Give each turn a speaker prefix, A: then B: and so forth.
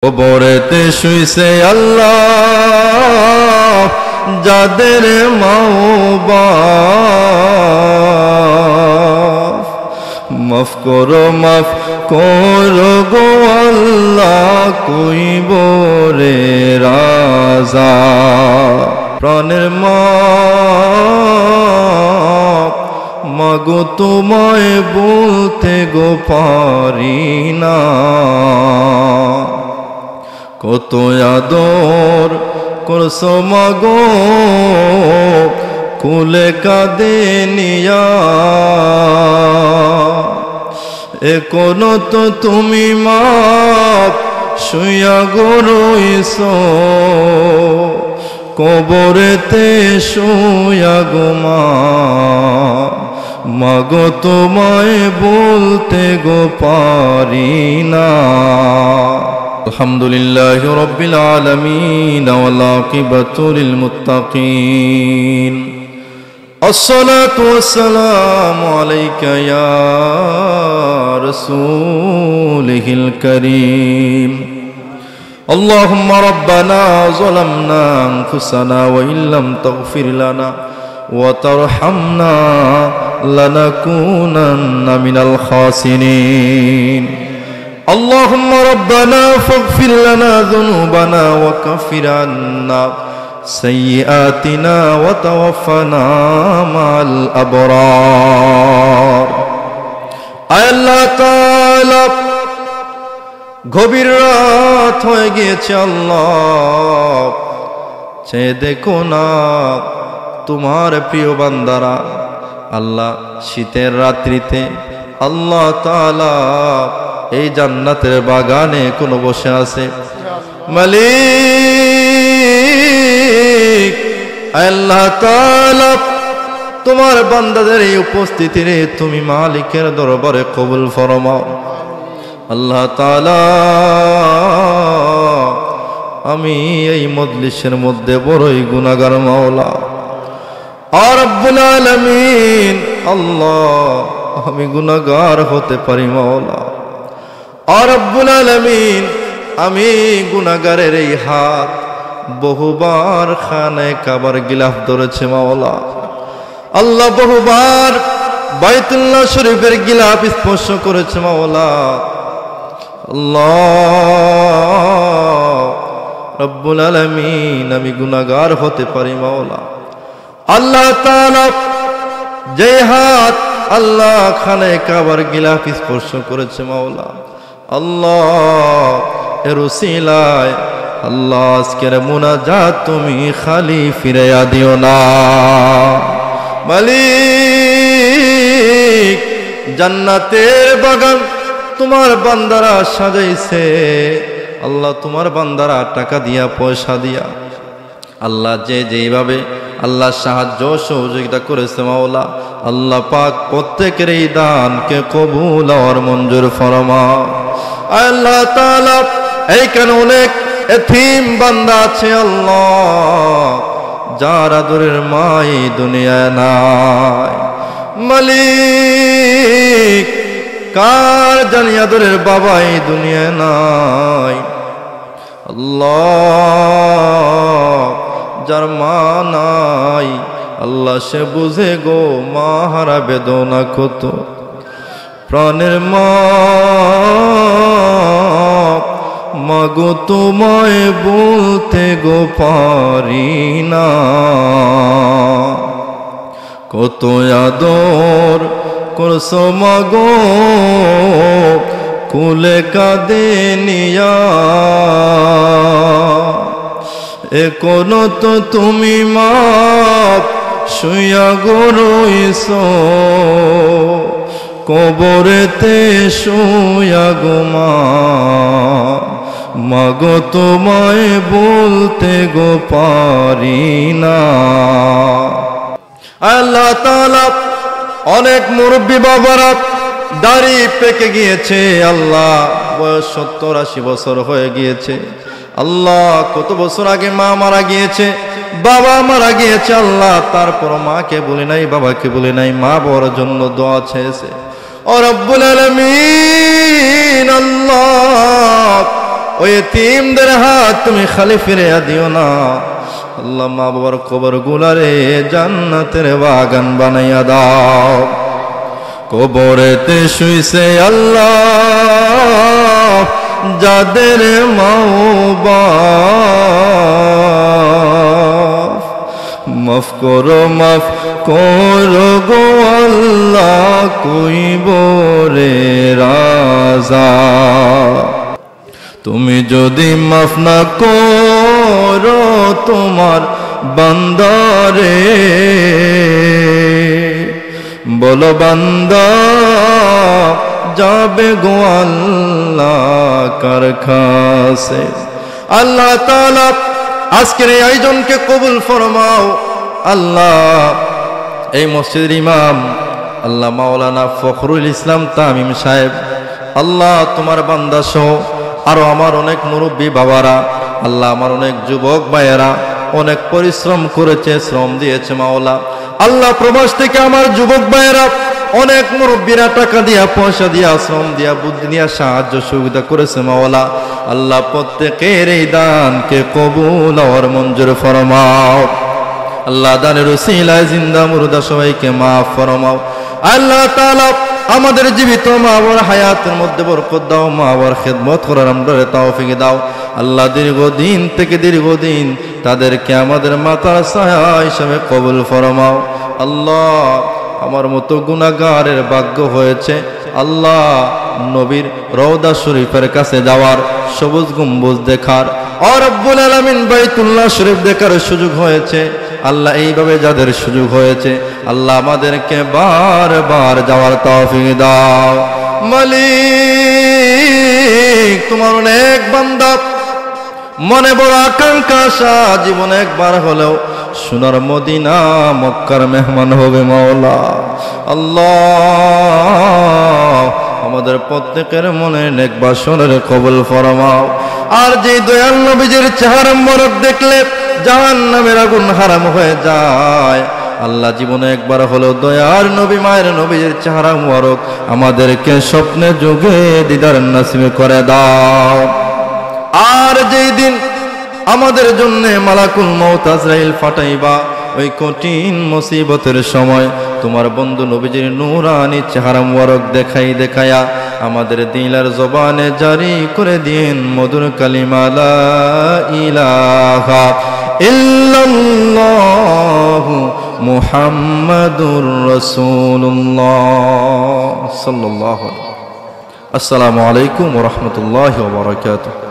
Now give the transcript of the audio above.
A: কবরেতে শুইছে আল্লাহ যাদের মাওবাপ মাফ করো গো আল্লাহ কইব রে রাজা প্রাণের মাগো তোমায় বলতে গো পারি না কত আদর করছো মাগো কুলে কাঁদে নিয়া এখনো তো তুমি মা শুইয়া গো রইছো কবরেতে শুইয়া গো মাগো তোমায় বলতে গো পারি না আলহামদুলিল্লাহি রাব্বিল আলামিন ওয়াল আকিবাতু লিল মুত্তাকিন আসসালাতু ওয়াসসালামু আলাইকা ইয়া রাসূলিল কারীম আল্লাহুম্মা রাব্বানা যালামনা আনফুসানা ওয়া ইল্লাম তাগফির লানা ওয়া তারহামনা লানাকুনান্না মিনাল খাসিরিন اللهم ربنا فاغفر لنا ذنوبنا وكفر عنا سيئاتنا وتوفنا مع الأبرار আল্লাহ তাআলা গভীর রাত হয়ে গিয়েছে আল্লাহ চেয়ে দেখো না তোমার প্রিয় বান্দারা আল্লাহ শীতের রাত্রিতে আল্লাহ তাআলা এই জান্নাতের বাগানে কোন বসে আছে মালিক আল্লাহ তাআলা তোমার বান্দাদের এই উপস্থিতিরে তুমি মালিকের দরবারে কবুল ফরমাও আল্লাহ তাআলা আমি এই মজলিসের মধ্যে বড়ই গুনাহগার মাওলা আর রব্বুল আলামিন আল্লাহ আমি গুনাহগার হতে পারি মাওলা আর রব্বুল আলামিন আমি গুনাহগারের এই হাত বহুবার খানায়ে কাবার গিলাফ ধরেছে মাওলা আল্লাহ বহুবার বাইতুল্লাহ শরীফের গিলাফ স্পর্শ করেছে মাওলা আল্লাহ রব্বুল আলামিন আমি গুনাহগার হতে পারি মাওলা আল্লাহ তাআলা যে হাত আল্লাহ খানায়ে কাবার গিলাফ স্পর্শ করেছে মাওলা আল্লাহ এর উসিলায় আল্লাহ আজকের মুনাজাত তুমি খালি ফিরাইয়া দিও না মালিক জান্নাতের বাগান তোমার বান্দারা সাজাইছে আল্লাহ তোমার বান্দারা টাকা দিয়া পয়সা দিয়া আল্লাহ যে যেভাবে আল্লাহ সাহায্য সহযোগিতা করেছে মাওলা আল্লাহ পাক প্রত্যেকের এই দানকে কবুল আর মঞ্জুর ফরমাও আল্লাহ তাআলা এইখানে অনেক এতিম বান্দা আছে আল্লাহ যার আদরের মা এই দুনিয়ায় নাই মালিক কার জানি আদরের বাবা এই দুনিয়ায় নাই আল্লাহ যার মা নাই আল্লাহ সে বুঝে গো মা হারা বেদনা কত প্রাণের মাগো তোমায় বলতে গো পারি না কত আদর করছো মাগো কুলে কাঁদে নিয়া এখনো তো তুমি মা শুইয়া গো রইছো কবরেতে শুইয়া গো মাগো তোমায় বলতে গো পারি না আল্লাহ তাআলা অনেক মুরব্বী বাবারা দাড়ি পেকে গিয়েছে আল্লাহ বয়স 70-80 বছর হয়ে গিয়েছে আল্লাহ কত বছর আগে মা মারা গিয়েছে বাবা মারা গিয়েছে আল্লাহ তারপর মাকে বলে নাই বাবাকে বলে নাই মা বাবার জন্য দোয়া চেয়েছে ও রব্বুল আলামিন আল্লাহ ওই এতিমদের হাত তুমি খালি ফিরে দিও না আল্লাহ মা বাবার কবর গুলারে জান্নাতের বাগান বানাইয়া দাও কবরেতে শুইছে আল্লাহ যাদের মা মাফ করো গো আল্লাহ কইব রে রাজা তুমি যদি মাফ না করো তোমার বান্দারে বলো বান্দা যাবে গো আল্লাহ কার কাছে আল্লাহ তাআলা আজকের এই আয়োজনকে কবুল ফরমাও আল্লাহ এই মসজিদের ইমাম আল্লাহ মাওলানা ফখরুল ইসলাম তামিম সাহেব আল্লাহ তোমার বান্দা সহ আরো আমার অনেক মুরব্বী বাবারা আল্লাহ আমার অনেক যুবক ভাইয়েরা অনেক পরিশ্রম করেছে শ্রম দিয়েছে মাওলা আল্লাহ প্রবাস থেকে আমার যুবক ভাইয়েরা অনেক মুরব্বীরা টাকা দিয়া পয়সা দিয়া শ্রম দিয়া বুদ্ধি দিয়া সাহায্য সুবিধা করেছে মাওলা আল্লাহ প্রত্যেকের এই দানকে কবুল আর মঞ্জুর ফরমাও আল্লাহ দানের উসিলায় জিন্দা মুর্দা সবাইকে মাফ ফরমাও আল্লাহ তাআলা আমাদের জীবিত মা বাবার হায়াতের মধ্যে বরকত দাও মা বাবার খেদমত করার আমরারে তৌফিক দাও আল্লাহ দীর্ঘদিন থেকে দীর্ঘদিন তাদেরকে আমাদের মাথার ছায়া হিসেবে কবুল ফরমাও আল্লাহ আমার মতো গুনাহগারের ভাগ্য হয়েছে আল্লাহ নবীর রওজা শরীফের কাছে যাওয়ার সবুজ গম্বুজ দেখার ও রব্বুল আলামিন বাইতুল্লাহ শরীফ দেখার সুযোগ হয়েছে আল্লাহ এইভাবে যাদের সুযোগ হয়েছে আল্লাহ আমাদেরকে বারবার যাওয়ার তৌফিক দাও মালিক তোমার অনেক বান্দা মনে বড় আকাঙ্ক্ষা আশা জীবনে একবার হলেও সোনার মদিনা মক্কার মেহমান হবে মাওলা আল্লাহ আমাদের প্রত্যেকের মনে নেক বাসনের কবুল ফরমাও আর যে দয়াল নবীজির চেহারা মোবারক দেখলে জাহান্নামের আগুন হারাম হয়ে যায় আল্লাহ জীবনে একবার হলেও দয়ার নবী মায়ের নবীজির চেহারা মোবারক আমাদেরকে স্বপ্নে যুগে দিদার নসিব করে দাও আর যেই দিন আমাদের জন্য মালাকুল মউত আজরাইল ফাটাইবা ওই কঠিন মুসিবতের সময় তোমার বন্ধু নবীজির নূরানি চেহারা মোবারক দেখাইয়া আমাদের দিল আর জবানে জারি করে দিন মধুর কালিমা লা ইলাহা ইল্লাল্লাহু মুহাম্মাদুর রাসূলুল্লাহ সাল্লাল্লাহু আলাইহি। আসসালামু আলাইকুম ওয়া রাহমাতুল্লাহি ওয়া বারাকাতুহু।